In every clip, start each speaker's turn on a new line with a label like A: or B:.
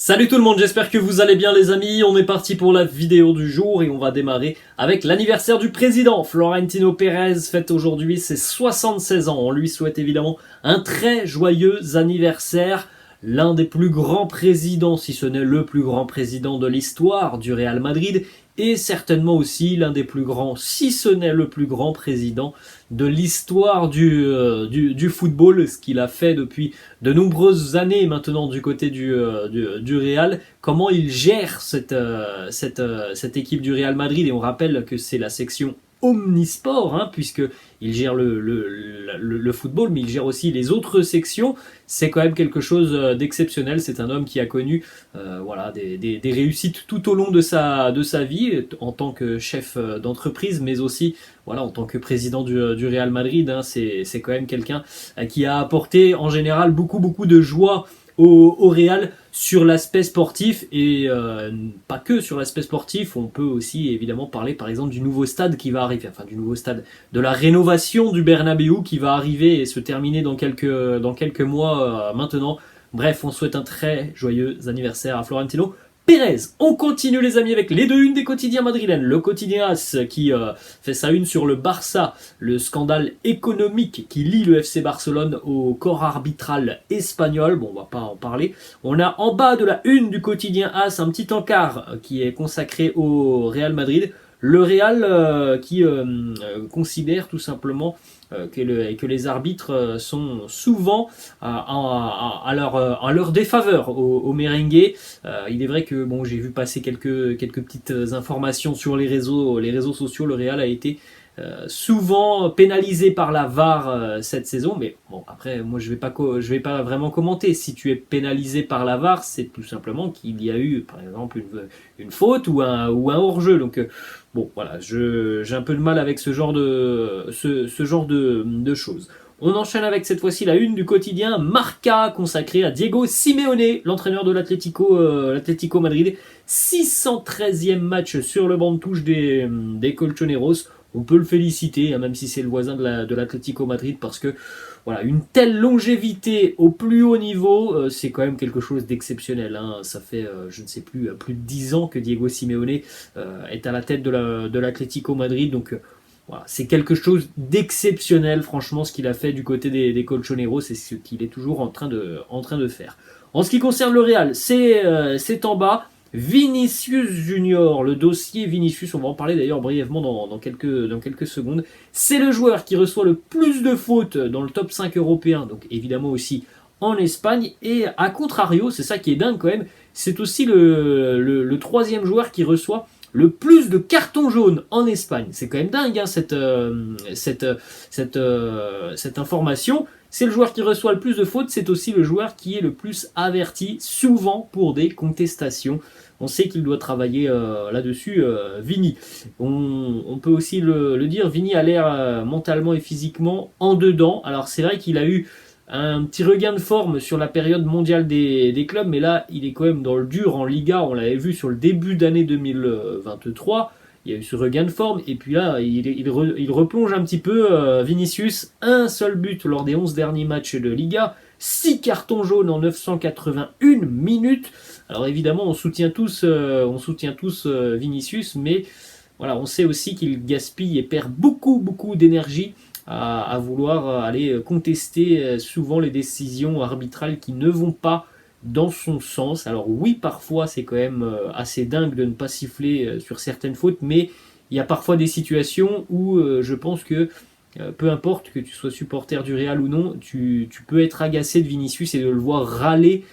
A: Salut tout le monde, j'espère que vous allez bien les amis, on est parti pour la vidéo du jour et on va démarrer avec l'anniversaire du président. Florentino Pérez fête aujourd'hui ses 76 ans, on lui souhaite évidemment un très joyeux anniversaire. L'un des plus grands présidents, si ce n'est le plus grand président de l'histoire du Real Madrid, et certainement aussi l'un des plus grands, si ce n'est le plus grand président de l'histoire du football, ce qu'il a fait depuis de nombreuses années maintenant du côté du Real, comment il gère cette équipe du Real Madrid, et on rappelle que c'est la section omnisport, hein, puisque il gère le football, mais il gère aussi les autres sections. C'est quand même quelque chose d'exceptionnel. C'est un homme qui a connu des réussites tout au long de sa vie, en tant que chef d'entreprise, mais aussi en tant que président du Real Madrid. Hein. C'est quand même quelqu'un qui a apporté en général beaucoup de joie au Real sur l'aspect sportif, et pas que sur l'aspect sportif. On peut aussi évidemment parler par exemple du nouveau stade qui va arriver, enfin du nouveau stade, de la rénovation du Bernabéu qui va arriver et se terminer dans quelques mois maintenant. Bref, on souhaite un très joyeux anniversaire à Florentino Pérez. On continue les amis avec les deux unes des quotidiens madrilènes. Le quotidien AS qui fait sa une sur le Barça, le scandale économique qui lie le FC Barcelone au corps arbitral espagnol. Bon, on va pas en parler. On a en bas de la une du quotidien AS un petit encart qui est consacré au Real Madrid. Le Real qui considère tout simplement que les arbitres sont souvent à leur défaveur au merengue. Il est vrai que bon, j'ai vu passer quelques petites informations sur les réseaux sociaux. Le Real a été souvent pénalisé par la VAR cette saison, mais bon, après moi je vais pas vraiment commenter. Si tu es pénalisé par la VAR, c'est tout simplement qu'il y a eu par exemple une faute ou un hors-jeu. Donc bon, voilà, j'ai un peu de mal avec ce genre de choses. On enchaîne avec cette fois-ci la une du quotidien Marca, consacrée à Diego Simeone, l'entraîneur de l'Atlético Madrid. 613e match sur le banc de touche des Colchoneros. On peut le féliciter, hein, même si c'est le voisin de l'Atlético Madrid, parce que voilà, une telle longévité au plus haut niveau, c'est quand même quelque chose d'exceptionnel. Hein. Ça fait, je ne sais plus de 10 ans que Diego Simeone est à la tête de l'Atlético Madrid. Donc voilà, c'est quelque chose d'exceptionnel, franchement, ce qu'il a fait du côté des Colchoneros, c'est ce qu'il est toujours en train de faire. En ce qui concerne le Real, c'est en bas. Vinicius Junior, le dossier Vinicius, on va en parler d'ailleurs brièvement dans quelques secondes. C'est le joueur qui reçoit le plus de fautes dans le top 5 européen, donc évidemment aussi en Espagne. Et à contrario, c'est ça qui est dingue quand même, c'est aussi le troisième joueur qui reçoit le plus de cartons jaunes en Espagne. C'est quand même dingue, hein, cette information. C'est le joueur qui reçoit le plus de fautes, c'est aussi le joueur qui est le plus averti, souvent pour des contestations. On sait qu'il doit travailler là-dessus, Vini. On peut aussi le dire, Vini a l'air mentalement et physiquement en dedans. Alors c'est vrai qu'il a eu un petit regain de forme sur la période mondiale des clubs, mais là il est quand même dans le dur en Liga. On l'avait vu sur le début d'année 2023. Il y a eu ce regain de forme, et puis là, il replonge un petit peu. Vinicius, un seul but lors des 11 derniers matchs de Liga, 6 cartons jaunes en 981 minutes. Alors évidemment, on soutient tous Vinicius, mais voilà, on sait aussi qu'il gaspille et perd beaucoup d'énergie à vouloir aller contester souvent les décisions arbitrales qui ne vont pas dans son sens. Alors oui, parfois c'est quand même assez dingue de ne pas siffler sur certaines fautes, mais il y a parfois des situations où je pense que peu importe que tu sois supporter du Real ou non, tu peux être agacé de Vinicius et de le voir râler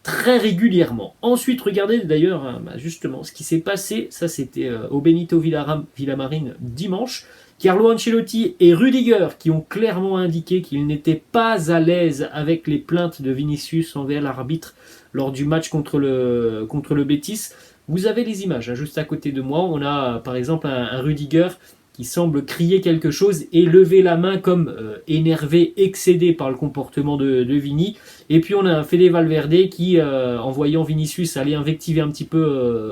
A: très régulièrement. Ensuite, regardez d'ailleurs justement ce qui s'est passé, ça c'était au Benito Villamarín dimanche. Carlo Ancelotti et Rudiger qui ont clairement indiqué qu'ils n'étaient pas à l'aise avec les plaintes de Vinicius envers l'arbitre lors du match contre le Betis. Vous avez les images, hein, juste à côté de moi. On a par exemple un Rudiger qui semble crier quelque chose et lever la main comme énervé, excédé par le comportement de Vini. Et puis on a un Fede Valverde qui, en voyant Vinicius aller invectiver un petit peu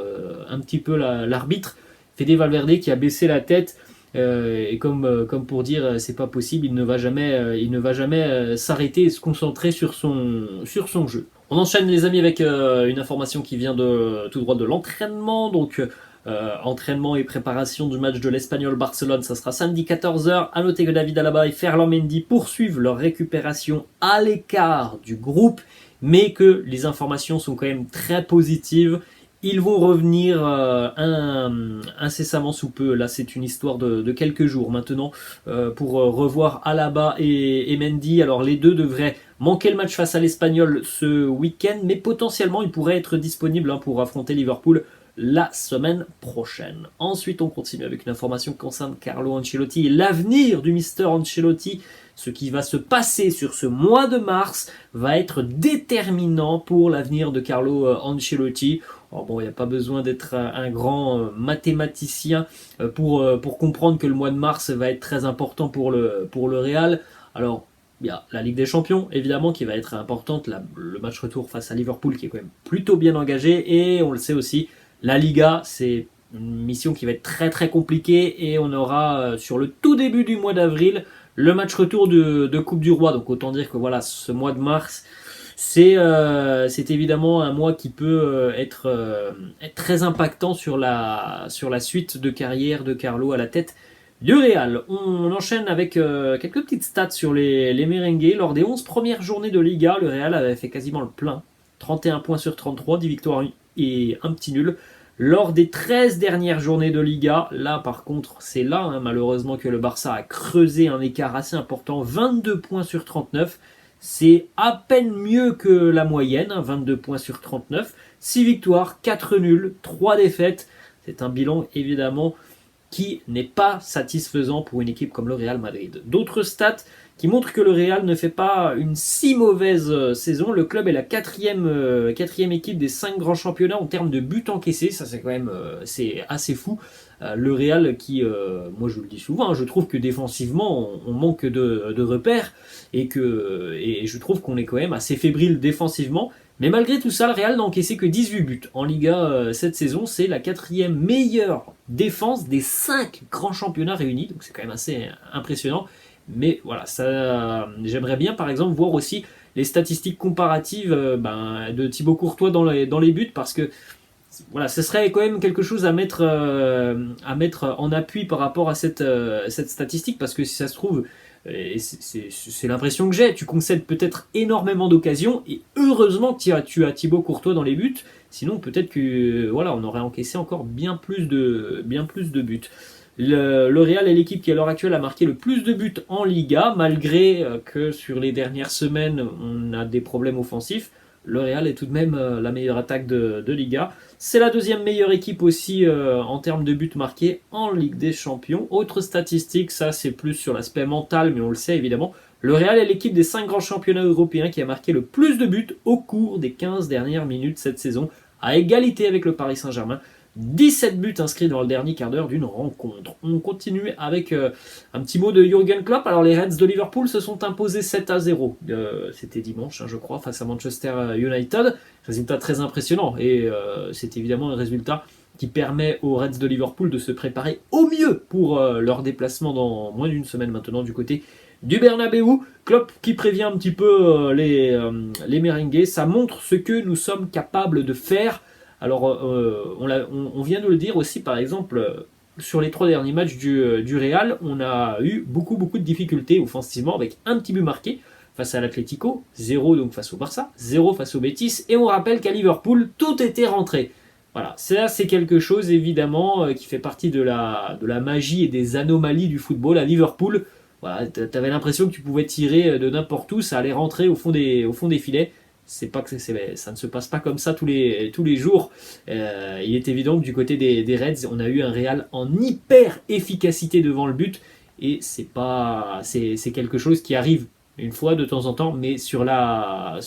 A: l'arbitre, Fede Valverde qui a baissé la tête, et comme pour dire c'est pas possible, il ne va jamais s'arrêter et se concentrer sur son jeu. On enchaîne les amis avec une information qui vient de tout droit de l'entraînement. Donc entraînement et préparation du match de l'Espagnol Barcelone, ça sera samedi 14h. À noter que David Alaba et Ferland Mendy poursuivent leur récupération à l'écart du groupe, mais que les informations sont quand même très positives. Ils vont revenir incessamment sous peu. Là, c'est une histoire de quelques jours maintenant pour revoir Alaba et Mendy. Alors, les deux devraient manquer le match face à l'Espagnol ce week-end, mais potentiellement, ils pourraient être disponibles pour affronter Liverpool la semaine prochaine. Ensuite, on continue avec une information qui concerne Carlo Ancelotti et l'avenir du Mister Ancelotti. Ce qui va se passer sur ce mois de mars va être déterminant pour l'avenir de Carlo Ancelotti. Alors bon, il n'y a pas besoin d'être un grand mathématicien pour comprendre que le mois de mars va être très important pour le Real. Alors, il y a la Ligue des Champions, évidemment, qui va être importante. Le match retour face à Liverpool, qui est quand même plutôt bien engagé. Et on le sait aussi, la Liga, c'est une mission qui va être très très compliquée. Et on aura, sur le tout début du mois d'avril, le match retour de Coupe du Roi. Donc autant dire que voilà, ce mois de mars, c'est évidemment un mois qui peut être très impactant sur la suite de carrière de Carlo à la tête du Real. On enchaîne avec quelques petites stats sur les merengues. Lors des 11 premières journées de Liga, le Real avait fait quasiment le plein. 31 points sur 33, 10 victoires et un petit nul. Lors des 13 dernières journées de Liga, là par contre, c'est là malheureusement que le Barça a creusé un écart assez important, 22 points sur 39. C'est à peine mieux que la moyenne, 22 points sur 39. 6 victoires, 4 nuls, 3 défaites. C'est un bilan évidemment qui n'est pas satisfaisant pour une équipe comme le Real Madrid. D'autres stats qui montrent que le Real ne fait pas une si mauvaise saison. Le club est la quatrième équipe des 5 grands championnats en termes de buts encaissés. Ça, c'est quand même c'est assez fou. Le Real qui, moi je le dis souvent, je trouve que défensivement on manque de repères et je trouve qu'on est quand même assez fébrile défensivement. Mais malgré tout ça, le Real n'a encaissé que 18 buts en Liga cette saison. C'est la quatrième meilleure défense des 5 grands championnats réunis. Donc c'est quand même assez impressionnant. Mais voilà, ça, j'aimerais bien par exemple voir aussi les statistiques comparatives de Thibaut Courtois dans les buts, parce que voilà, ce serait quand même quelque chose à mettre en appui par rapport à cette statistique, parce que si ça se trouve, et c'est l'impression que j'ai, tu concèdes peut-être énormément d'occasions, et heureusement que tu as Thibaut Courtois dans les buts, sinon peut-être que voilà, on aurait encaissé encore bien plus de buts. Le Real est l'équipe qui à l'heure actuelle a marqué le plus de buts en Liga, malgré que sur les dernières semaines on a des problèmes offensifs. Le Real est tout de même la meilleure attaque de Liga. C'est la deuxième meilleure équipe aussi en termes de buts marqués en Ligue des Champions. Autre statistique, ça c'est plus sur l'aspect mental, mais on le sait évidemment. Le Real est l'équipe des 5 grands championnats européens qui a marqué le plus de buts au cours des 15 dernières minutes cette saison, à égalité avec le Paris Saint-Germain. 17 buts inscrits dans le dernier quart d'heure d'une rencontre. On continue avec un petit mot de Jürgen Klopp. Alors les Reds de Liverpool se sont imposés 7-0. C'était dimanche, je crois, face à Manchester United. Résultat très impressionnant. Et c'est évidemment un résultat qui permet aux Reds de Liverpool de se préparer au mieux pour leur déplacement dans moins d'une semaine maintenant du côté du Bernabeu. Klopp qui prévient un petit peu les merengues. Ça montre ce que nous sommes capables de faire. Alors, on vient de le dire aussi, par exemple, sur les 3 derniers matchs du Real, on a eu beaucoup de difficultés offensivement, avec un petit but marqué face à l'Atlético, 0 donc face au Barça, 0 face au Betis, et on rappelle qu'à Liverpool, tout était rentré. Voilà, ça c'est quelque chose évidemment qui fait partie de la magie et des anomalies du football. À Liverpool, voilà, t'avais l'impression que tu pouvais tirer de n'importe où, ça allait rentrer au fond des filets. C'est pas que ça ne se passe pas comme ça tous les jours. Il est évident que du côté des Reds, on a eu un Real en hyper efficacité devant le but, et c'est quelque chose qui arrive une fois de temps en temps, mais sur la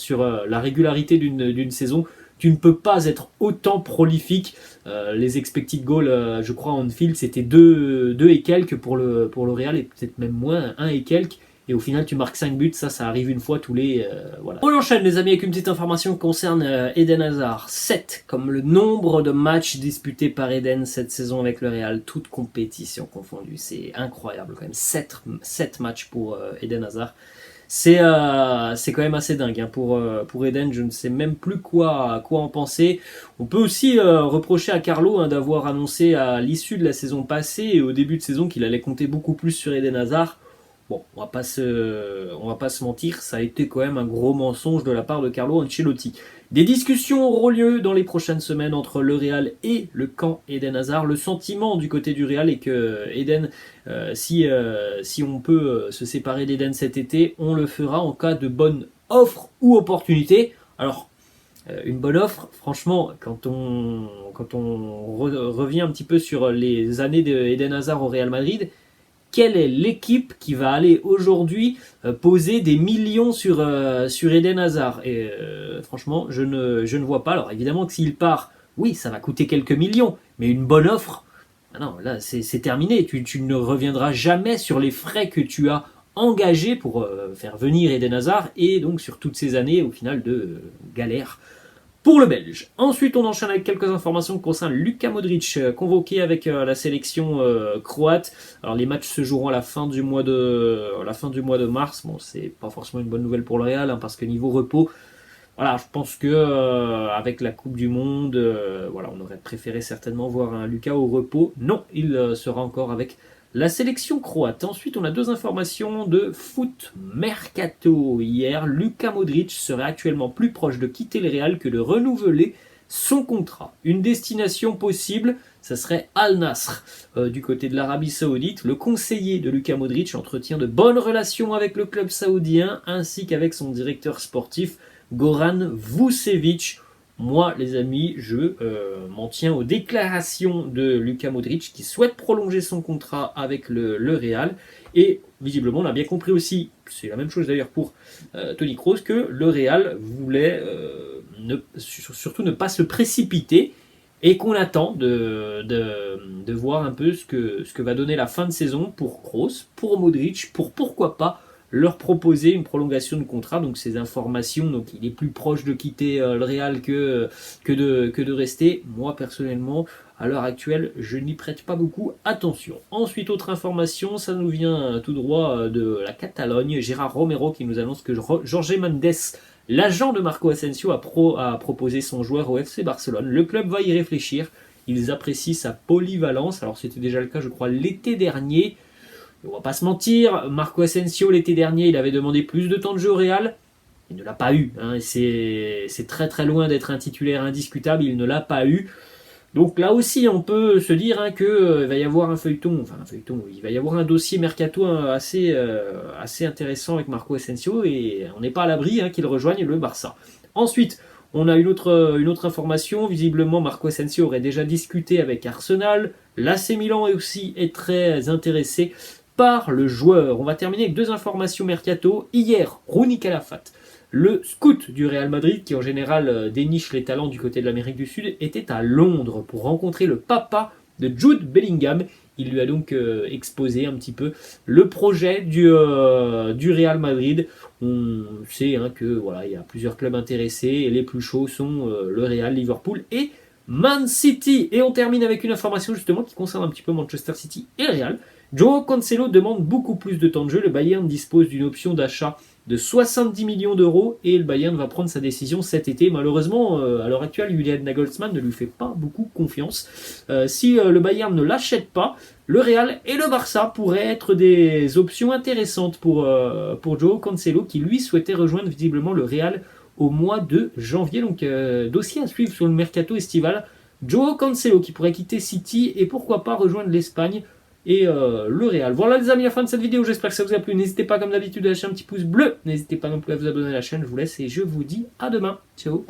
A: régularité d'une saison, tu ne peux pas être autant prolifique. Les expected goals, je crois, en field, c'était 2 et quelques pour le Real, et peut-être même moins, 1 et quelques. Et au final, tu marques 5 buts, ça arrive une fois tous les... voilà. On enchaîne les amis avec une petite information qui concerne Eden Hazard. 7, comme le nombre de matchs disputés par Eden cette saison avec le Real, toute compétition confondue. C'est incroyable quand même, 7 matchs pour Eden Hazard. C'est quand même assez dingue hein, pour Eden. Je ne sais même plus quoi en penser. On peut aussi reprocher à Carlo hein, d'avoir annoncé à l'issue de la saison passée et au début de saison qu'il allait compter beaucoup plus sur Eden Hazard. Bon, on va pas se mentir, ça a été quand même un gros mensonge de la part de Carlo Ancelotti. Des discussions auront lieu dans les prochaines semaines entre le Real et le camp Eden Hazard. Le sentiment du côté du Real est que Eden, si on peut se séparer d'Eden cet été, on le fera en cas de bonne offre ou opportunité. Alors, une bonne offre, franchement, quand on revient un petit peu sur les années d'Eden Hazard au Real Madrid, quelle est l'équipe qui va aller aujourd'hui poser des millions sur Eden Hazard? Et franchement, je ne vois pas. Alors évidemment que s'il part, oui, ça va coûter quelques millions, mais une bonne offre, ah non, là c'est terminé. Tu ne reviendras jamais sur les frais que tu as engagés pour faire venir Eden Hazard et donc sur toutes ces années au final de galère pour le Belge. Ensuite, on enchaîne avec quelques informations concernant Luka Modric, convoqué avec la sélection croate. Alors, les matchs se joueront à la fin du mois de mars. Bon, c'est pas forcément une bonne nouvelle pour le Real, hein, parce que niveau repos, voilà, je pense que avec la Coupe du Monde, voilà, on aurait préféré certainement voir un Luka au repos. Non, il sera encore avec la sélection croate. Ensuite, on a deux informations de foot mercato. Hier, Luka Modric serait actuellement plus proche de quitter le Real que de renouveler son contrat. Une destination possible, ça serait Al Nassr, du côté de l'Arabie Saoudite. Le conseiller de Luka Modric entretient de bonnes relations avec le club saoudien ainsi qu'avec son directeur sportif Goran Vucevic. Moi, les amis, je m'en tiens aux déclarations de Luka Modric qui souhaite prolonger son contrat avec le Real. Et visiblement, on a bien compris aussi, c'est la même chose d'ailleurs pour Toni Kroos, que le Real voulait surtout ne pas se précipiter et qu'on attend de voir un peu ce que va donner la fin de saison pour Kroos, pour Modric, pourquoi pas leur proposer une prolongation de contrat. Donc ces informations, donc il est plus proche de quitter le Real que de rester. Moi personnellement, à l'heure actuelle, je n'y prête pas beaucoup attention. Ensuite, autre information, ça nous vient tout droit de la Catalogne. Gérard Romero qui nous annonce que Jorge Mendes, l'agent de Marco Asensio, a proposé son joueur au FC Barcelone. Le club va y réfléchir. Ils apprécient sa polyvalence. Alors c'était déjà le cas, je crois, l'été dernier. On va pas se mentir, Marco Asensio l'été dernier, il avait demandé plus de temps de jeu au Real. Il ne l'a pas eu. Hein, c'est très très loin d'être un titulaire indiscutable, il ne l'a pas eu. Donc là aussi, on peut se dire hein, qu'il va y avoir un feuilleton, il va y avoir un dossier mercato assez intéressant avec Marco Asensio et on n'est pas à l'abri hein, qu'il rejoigne le Barça. Ensuite, on a une autre information. Visiblement, Marco Asensio aurait déjà discuté avec Arsenal. L'AC Milan aussi est très intéressé par le joueur. On va terminer avec deux informations mercato. Hier, Rouni Calafat, le scout du Real Madrid, qui en général déniche les talents du côté de l'Amérique du Sud, était à Londres pour rencontrer le papa de Jude Bellingham. Il lui a donc exposé un petit peu le projet du Real Madrid. On sait hein, que voilà, il y a plusieurs clubs intéressés et les plus chauds sont le Real, Liverpool et Man City. Et on termine avec une information justement qui concerne un petit peu Manchester City et le Real. Joao Cancelo demande beaucoup plus de temps de jeu. Le Bayern dispose d'une option d'achat de 70 millions d'euros et le Bayern va prendre sa décision cet été. Malheureusement, à l'heure actuelle, Julian Nagelsmann ne lui fait pas beaucoup confiance. Si le Bayern ne l'achète pas, le Real et le Barça pourraient être des options intéressantes pour Joao Cancelo qui lui souhaitait rejoindre visiblement le Real au mois de janvier. Donc dossier à suivre sur le mercato estival. Joao Cancelo qui pourrait quitter City et pourquoi pas rejoindre l'Espagne et le Real. Voilà les amis, la fin de cette vidéo, j'espère que ça vous a plu. N'hésitez pas comme d'habitude à lâcher un petit pouce bleu, n'hésitez pas non plus à vous abonner à la chaîne, je vous laisse et je vous dis à demain. Ciao.